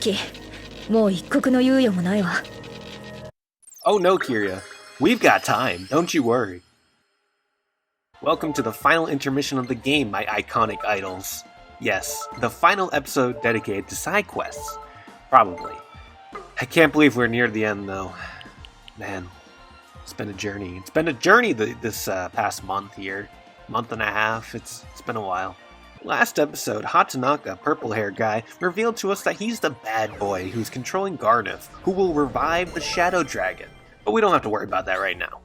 月、もう一刻の猶予もないわ。Oh no, Kiria. We've got time, don't you worry. Welcome to the final intermission of the game, my iconic idols. Yes, the final episode dedicated to side quests. Probably. I can't believe we're near the end, though. Man, it's been a journey. It's been a journey this past month here. Month and a half. It's been a while. Last episode, Hatanaka, purple-haired guy, revealed to us that he's the bad boy who's controlling Garneth, who will revive the Shadow Dragon. But we don't have to worry about that right now.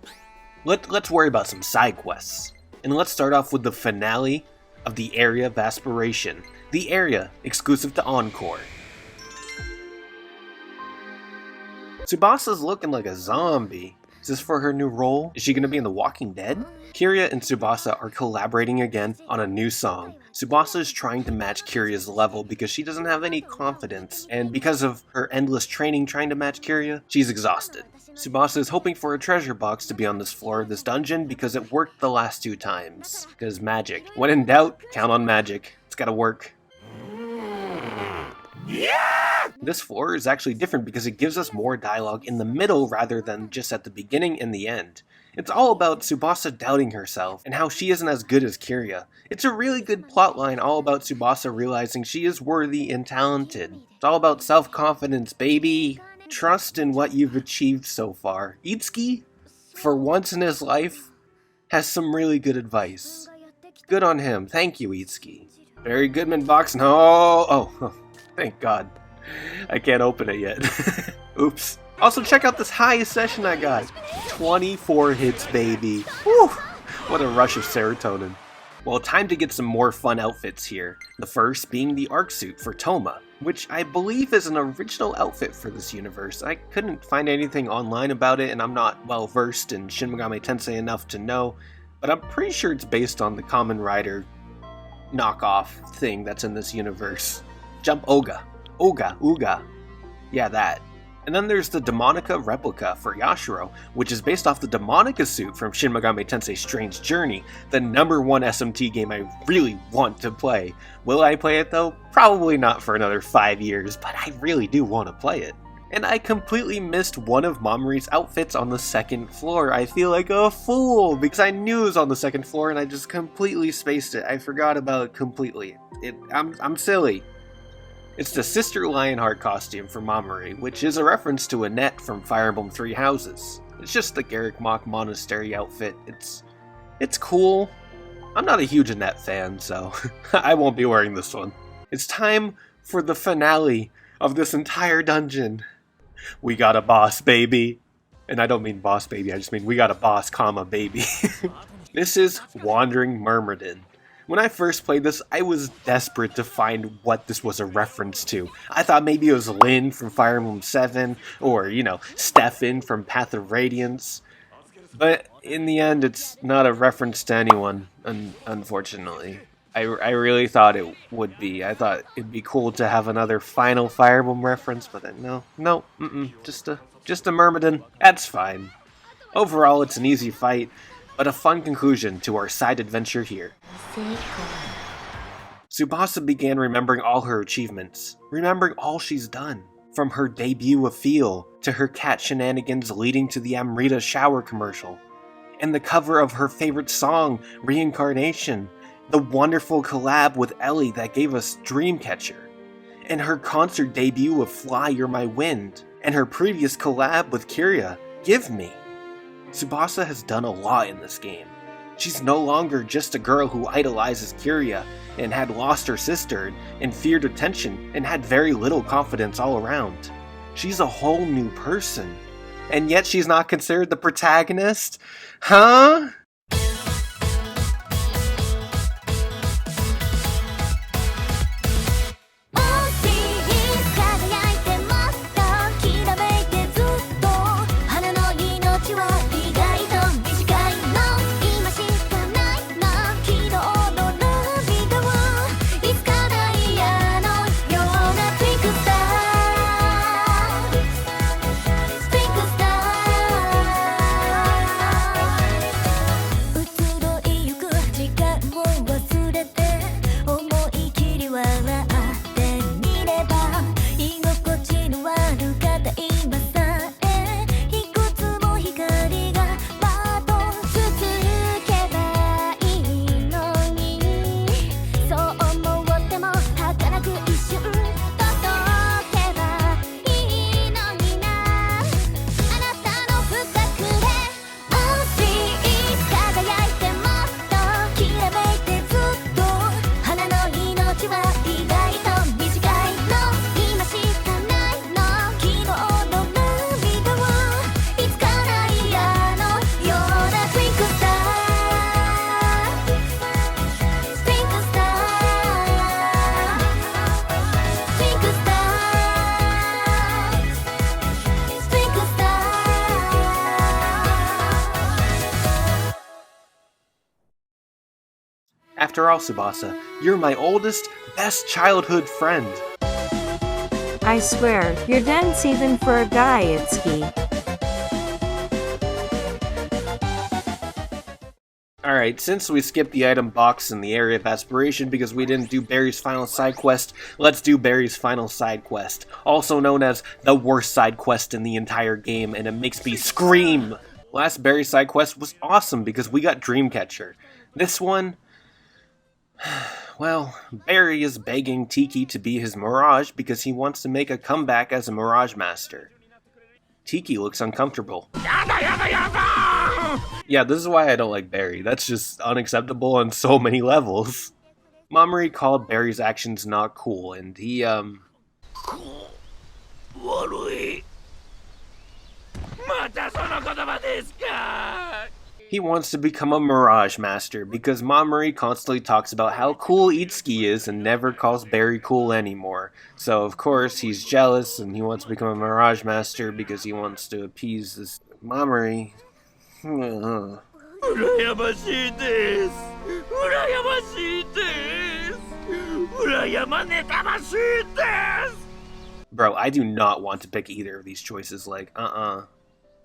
Let's worry about some side quests. And let's start off with the finale of the Area of Aspiration. The area exclusive to Encore. Tsubasa's looking like a zombie. Is this for her new role? Is she going to be in The Walking Dead? Kiria and Tsubasa are collaborating again on a new song. Tsubasa is trying to match Kiria's level because she doesn't have any confidence, and because of her endless training trying to match Kiria, she's exhausted. Tsubasa is hoping for a treasure box to be on this floor of this dungeon because it worked the last 2 times. Because magic. When in doubt, count on magic. It's gotta work. Yeah! This floor is actually different because it gives us more dialogue in the middle rather than just at the beginning and the end. It's all about Tsubasa doubting herself and how she isn't as good as Kiria. It's a really good plotline all about Tsubasa realizing she is worthy and talented. It's all about self-confidence, baby. Trust in what you've achieved so far. Itsuki, for once in his life, has some really good advice. Good on him. Thank you, Itsuki. Very good, Mamodxx. No! Oh, thank God. I can't open it yet. Oops. Also, check out this highest session I got. 24 hits, baby. Woo! What a rush of serotonin. Well, time to get some more fun outfits here. The first being the arc suit for Toma, which I believe is an original outfit for this universe. I couldn't find anything online about it, and I'm not well versed in Shin Megami Tensei enough to know, but I'm pretty sure it's based on the Kamen Rider knockoff thing that's in this universe. Jump Oga. Ooga. Yeah, that. And then there's the Demonica replica for Yashiro, which is based off the Demonica suit from Shin Megami Tensei Strange Journey, the #1 SMT game I really want to play. Will I play it though? Probably not for another 5 years, but I really do want to play it. And I completely missed one of Mamori's outfits on the second floor. I feel like a fool, because I knew it was on the second floor and I just completely spaced it. I forgot about it completely. I'm silly. It's the Sister Lionheart costume for Mamori, which is a reference to Annette from Fire Emblem 3 Houses. It's just the Garrick Mach Monastery outfit. It's cool. I'm not a huge Annette fan, so I won't be wearing this one. It's time for the finale of this entire dungeon. We got a boss, baby. And I don't mean boss, baby, I just mean we got a boss, comma, baby. This is Wandering Myrmidon. When I first played this, I was desperate to find what this was a reference to. I thought maybe it was Lyn from Fire Emblem 7, or, Stefan from Path of Radiance. But in the end, it's not a reference to anyone, unfortunately. I really thought it would be. I thought it'd be cool to have another final Fire Emblem reference, but then no, just a Myrmidon. That's fine. Overall, it's an easy fight, but a fun conclusion to our side adventure here. Tsubasa began remembering all her achievements, remembering all she's done. From her debut of Feel, to her cat shenanigans leading to the Amrita shower commercial, and the cover of her favorite song, Reincarnation, the wonderful collab with Ellie that gave us Dreamcatcher, and her concert debut of Fly You're My Wind, and her previous collab with Kiria, Give Me. Tsubasa has done a lot in this game. She's no longer just a girl who idolizes Kiria and had lost her sister and feared attention and had very little confidence all around. She's a whole new person. And yet she's not considered the protagonist? Huh? After all, Tsubasa, you're my oldest, best childhood friend. I swear, you're dense even for a guy, Itsuki. Alright, since we skipped the item box in the area of aspiration because we didn't do Barry's final side quest, let's do Barry's final side quest, also known as the worst side quest in the entire game, and it makes me scream! Last Barry side quest was awesome because we got Dreamcatcher. This one... well, Barry is begging Tiki to be his Mirage because he wants to make a comeback as a Mirage Master. Tiki looks uncomfortable. Yeah, this is why I don't like Barry. That's just unacceptable on so many levels. Mamori called Barry's actions not cool, and he, he wants to become a Mirage Master because Mamori constantly talks about how cool Itsuki is and never calls Barry cool anymore. So of course he's jealous and he wants to become a Mirage Master because he wants to appease this Mamori. Bro, I do not want to pick either of these choices, like,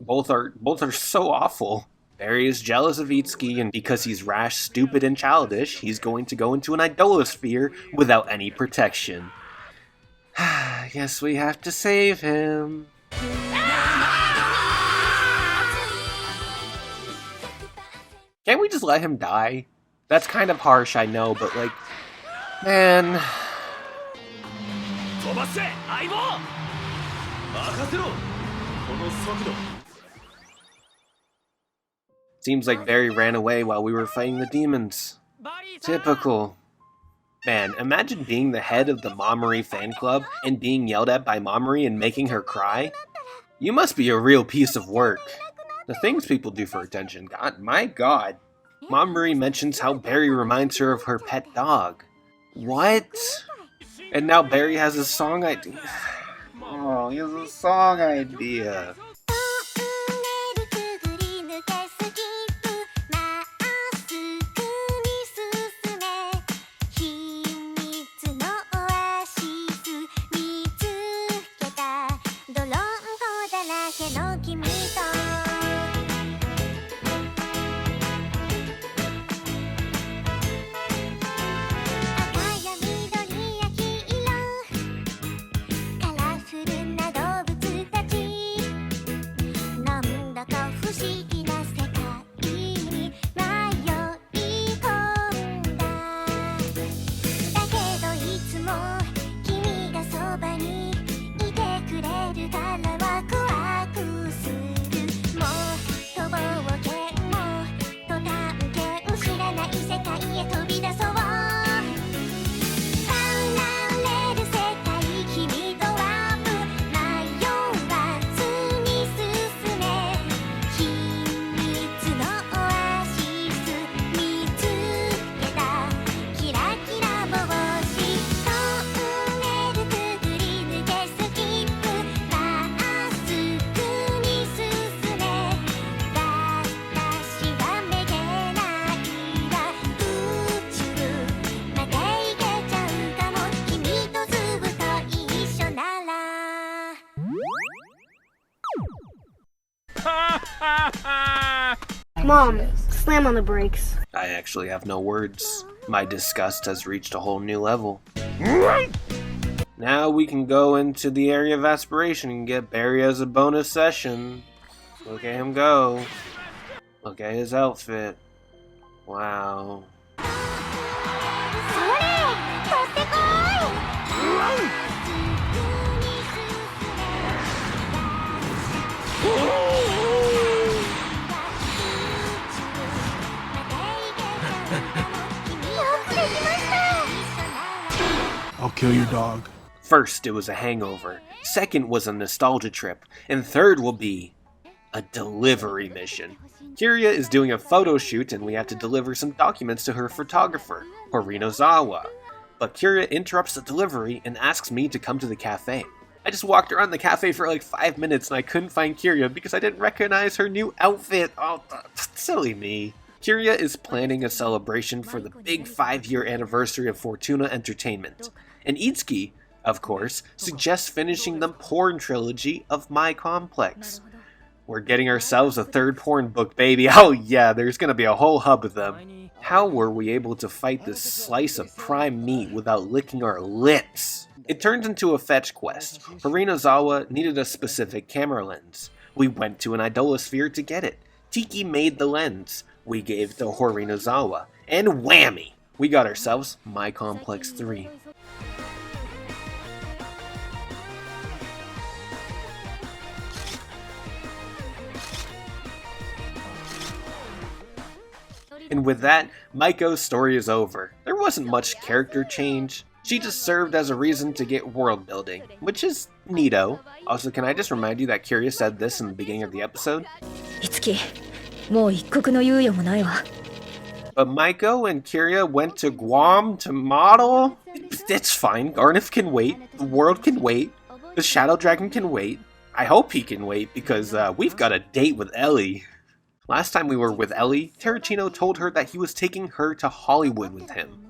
Both are so awful. Barry is jealous of Itsuki, and because he's rash, stupid, and childish, he's going to go into an idolosphere without any protection. Guess we have to save him. Can't we just let him die? That's kind of harsh, I know, but like, man... Seems like Barry ran away while we were fighting the demons. Typical. Man, imagine being the head of the Mamori fan club and being yelled at by Mamori and making her cry. You must be a real piece of work. The things people do for attention, my god. Mamori mentions how Barry reminds her of her pet dog. What? And now Barry has a song idea. Oh, he has a song idea. Mom, slam on the brakes. I actually have no words. My disgust has reached a whole new level. Now we can go into the area of aspiration and get Barry as a bonus session. Look at him go. Look at his outfit. Wow. I'll kill your dog. First, it was a hangover. Second was a nostalgia trip. And third will be a delivery mission. Kiria is doing a photo shoot and we have to deliver some documents to her photographer, Horinozawa. But Kiria interrupts the delivery and asks me to come to the cafe. I just walked around the cafe for like 5 minutes and I couldn't find Kiria because I didn't recognize her new outfit. Oh, silly me. Kiria is planning a celebration for the big 5-year anniversary of Fortuna Entertainment, and Itsuki, of course, suggests finishing the porn trilogy of My Complex. We're getting ourselves a third porn book, baby. Oh yeah, there's gonna be a whole hub of them. How were we able to fight this slice of prime meat without licking our lips? It turns into a fetch quest. Horinozawa needed a specific camera lens. We went to an idolosphere to get it. Tiki made the lens. We gave it to Horinozawa. And whammy! We got ourselves My Complex 3. And with that, Maiko's story is over. There wasn't much character change. She just served as a reason to get world building, which is neato. Also, can I just remind you that Kiria said this in the beginning of the episode? いつき、もう一刻の猶予もないわ。 But Maiko and Kiria went to Guam to model? It's fine. Garneth can wait. The world can wait. The Shadow Dragon can wait. I hope he can wait because we've got a date with Ellie. Last time we were with Ellie, Terracino told her that he was taking her to Hollywood with him.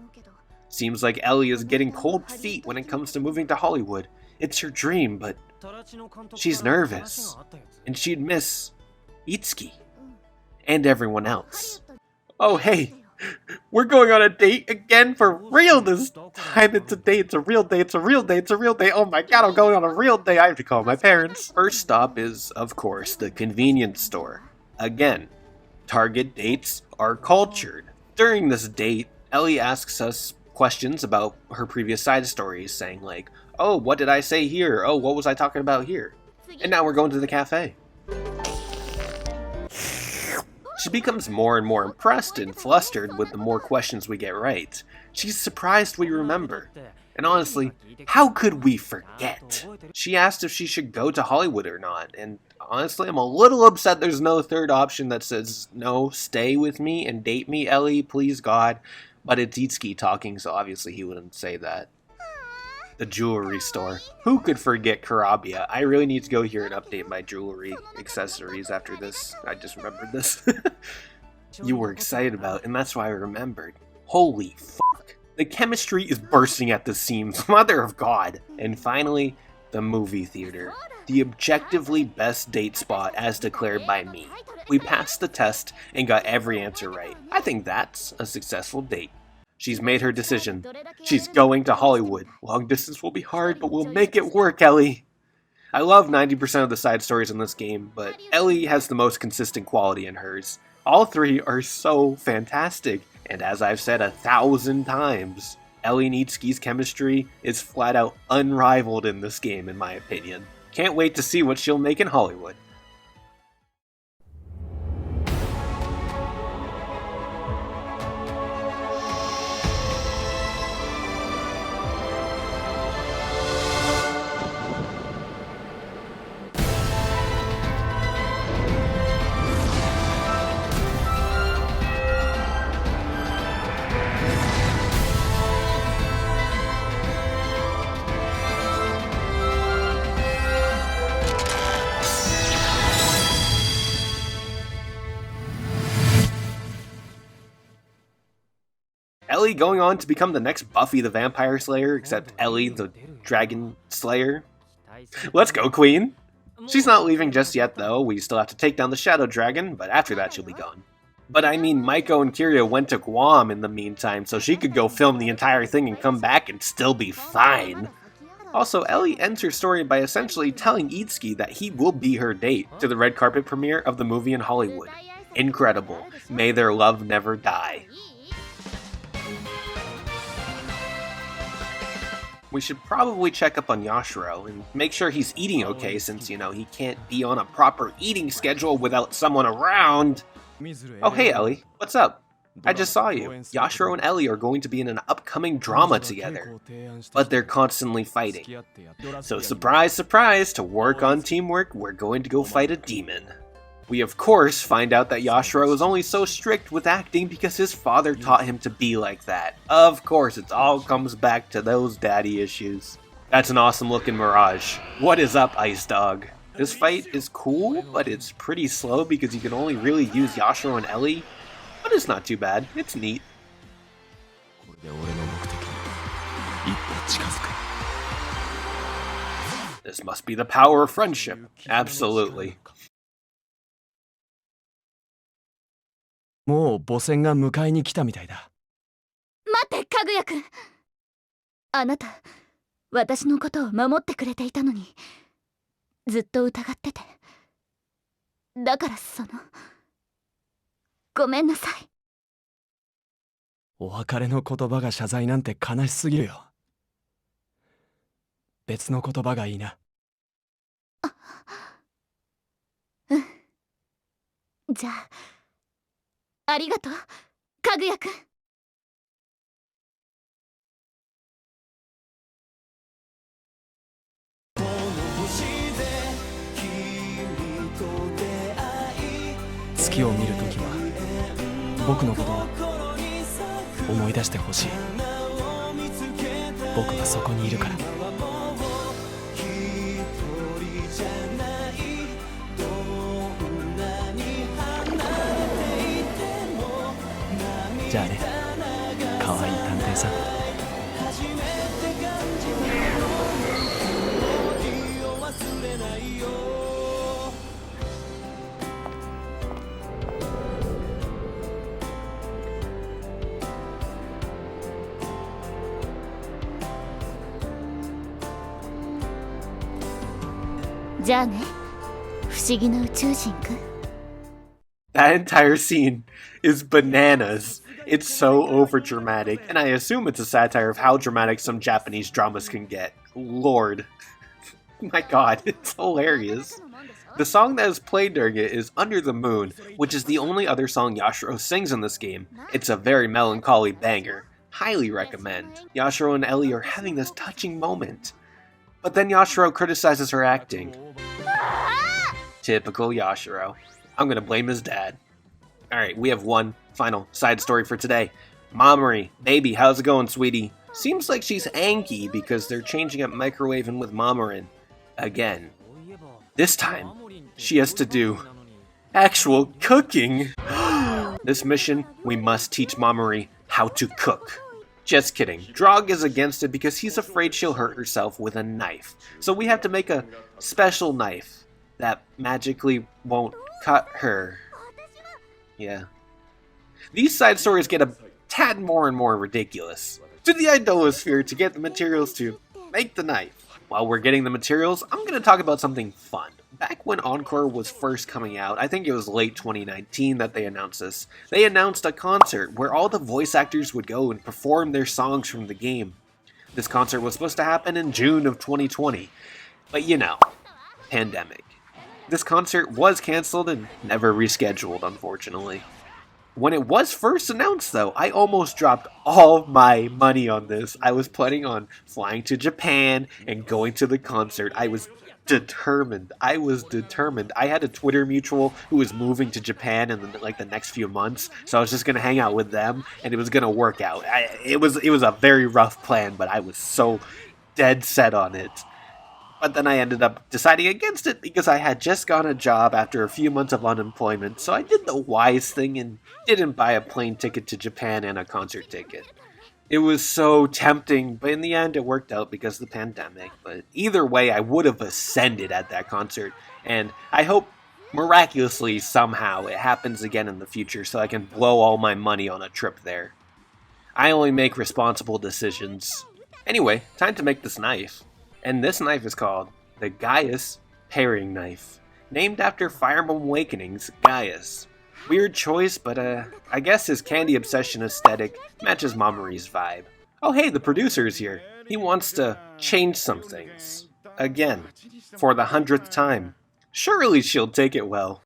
Seems like Ellie is getting cold feet when it comes to moving to Hollywood. It's her dream, but she's nervous. And she'd miss Itsuki. And everyone else. Oh hey, we're going on a date again for real this time. It's a date, it's a real date, it's a real date, it's a real date. Oh my god, I'm going on a real date. I have to call my parents. First stop is, of course, the convenience store. Again, target dates are cultured. During this date, Ellie asks us questions about her previous side stories, saying like, oh, what did I say here? Oh, what was I talking about here? And now we're going to the cafe. She becomes more and more impressed and flustered with the more questions we get right. She's surprised we remember. And honestly, how could we forget? She asked if she should go to Hollywood or not, and honestly, I'm a little upset there's no third option that says, no, stay with me and date me, Ellie, please God. But it's Itsuki talking, so obviously he wouldn't say that. The jewelry store. Who could forget Karabia? I really need to go here and update my jewelry accessories after this. I just remembered this. You were excited about, and that's why I remembered. Holy fuck. The chemistry is bursting at the seams. Mother of God. And finally, the movie theater. The objectively best date spot as declared by me. We passed the test and got every answer right. I think that's a successful date. She's made her decision. She's going to Hollywood. Long distance will be hard, but we'll make it work, Ellie. I love 90% of the side stories in this game, but Ellie has the most consistent quality in hers. All three are so fantastic, and as I've said 1,000 times, Ellie and Itsuki's chemistry is flat out unrivaled in this game, in my opinion. Can't wait to see what she'll make in Hollywood. Ellie going on to become the next Buffy the Vampire Slayer, except Ellie the Dragon Slayer. Let's go, Queen! She's not leaving just yet, though. We still have to take down the Shadow Dragon, but after that she'll be gone. But I mean, Maiko and Kiria went to Guam in the meantime, so she could go film the entire thing and come back and still be fine. Also, Ellie ends her story by essentially telling Itsuki that he will be her date to the red carpet premiere of the movie in Hollywood. Incredible. May their love never die. We should probably check up on Yashiro and make sure he's eating okay since, you know, he can't be on a proper eating schedule without someone around. Oh hey Ellie, what's up? I just saw you. Yashiro and Ellie are going to be in an upcoming drama together, but they're constantly fighting. So surprise, surprise, to work on teamwork, we're going to go fight a demon. We of course find out that Yashiro is only so strict with acting because his father taught him to be like that. Of course, it all comes back to those daddy issues. That's an awesome looking Mirage. What is up, Ice Dog? This fight is cool, but it's pretty slow because you can only really use Yashiro and Ellie but it's not too bad. It's neat. This must be the power of friendship. Absolutely. もう母船が迎えに来たみたいだ。待って、かぐやくん。あなた、私のことを守ってくれていたのに、ずっと疑ってて。だからごめんなさい。お別れの言葉が謝罪なんて悲しすぎるよ。別の言葉がいいな。うん。じゃあ、ありがとう、かぐやくん。月を見るときは僕のことを思い出してほしい。僕はそこにいるから。じゃあね、かわいい探偵さん。じゃあね、不思議な宇宙人くん。 That entire scene is bananas. It's so overdramatic, and I assume it's a satire of how dramatic some Japanese dramas can get. Lord. My god, it's hilarious. The song that is played during it is Under the Moon, which is the only other song Yashiro sings in this game. It's a very melancholy banger. Highly recommend. Yashiro and Ellie are having this touching moment. But then Yashiro criticizes her acting. Typical Yashiro. I'm gonna blame his dad. Alright, we have one final side story for today. Mamori, baby, how's it going, sweetie? Seems like she's anky because they're changing up microwaving with Mamorin. Again. This time, she has to do actual cooking. This mission, we must teach Mamori how to cook. Just kidding. Drog is against it because he's afraid she'll hurt herself with a knife. So we have to make a special knife that magically won't cut her. Yeah. These side stories get a tad more and more ridiculous. To the idolosphere to get the materials to make the knife. While we're getting the materials, I'm going to talk about something fun. Back when Encore was first coming out, I think it was late 2019 that they announced this, they announced a concert where all the voice actors would go and perform their songs from the game. This concert was supposed to happen in June of 2020, but you know, pandemic. This concert was cancelled and never rescheduled, unfortunately. When it was first announced, though, I almost dropped all my money on this. I was planning on flying to Japan and going to the concert. I was determined. I had a Twitter mutual who was moving to Japan in the next few months, so I was just gonna hang out with them, and it was gonna work out. It was a very rough plan, but I was so dead set on it. But then I ended up deciding against it because I had just gotten a job after a few months of unemployment, so I did the wise thing and didn't buy a plane ticket to Japan and a concert ticket. It was so tempting, but in the end it worked out because of the pandemic. But either way, I would have ascended at that concert, and I hope miraculously somehow it happens again in the future so I can blow all my money on a trip there. I only make responsible decisions. Anyway, time to make this knife. And this knife is called the Gaius Paring Knife, named after Fire Emblem Awakening's Gaius. Weird choice, but I guess his candy obsession aesthetic matches Mamori's vibe. Oh hey, the producer's here. He wants to change some things. Again. For the 100th time. Surely she'll take it well.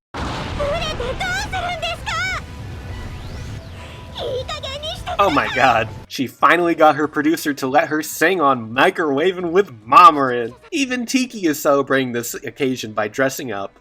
Oh my god. She finally got her producer to let her sing on Microwavin' with Mamorin. Even Tiki is celebrating this occasion by dressing up.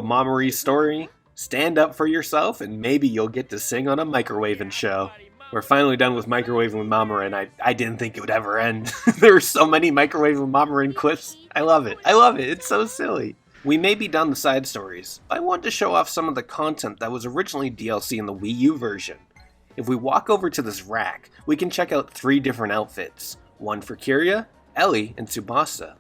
about Mamori's story, stand up for yourself and maybe you'll get to sing on a microwaving show. We're finally done with microwaving with Mamori, and I didn't think it would ever end. There are so many microwaving with Mamori clips. I love it. I love it. It's so silly. We may be done the side stories, but I want to show off some of the content that was originally DLC in the Wii U version. If we walk over to this rack, we can check out 3 different outfits. One for Kiria, Ellie, and Tsubasa.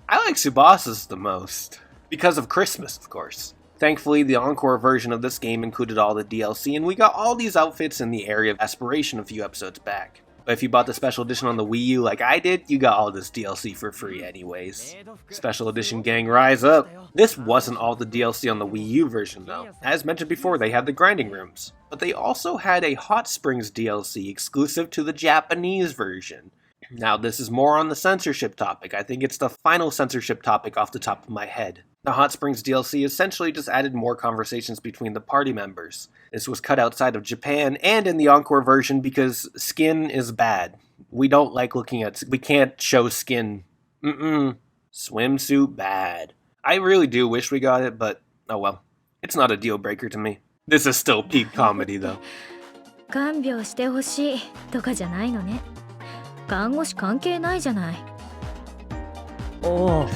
I like Tsubasa's the most. Because of Christmas, of course. Thankfully, the Encore version of this game included all the DLC, and we got all these outfits in the area of aspiration a few episodes back. But if you bought the special edition on the Wii U like I did, you got all this DLC for free anyways. Special edition gang, rise up! This wasn't all the DLC on the Wii U version though. As mentioned before, they had the grinding rooms. But they also had a Hot Springs DLC exclusive to the Japanese version. Now this is more on the censorship topic. I think it's the final censorship topic off the top of my head. The Hot Springs DLC essentially just added more conversations between the party members. This was cut outside of Japan and in the Encore version because skin is bad. We don't like looking at... We can't show skin. Swimsuit bad. I really do wish we got it, but oh well. It's not a deal breaker to me. This is still peak comedy though. 看病してほしいとかじゃないのね。看護師関係ないじゃない。おお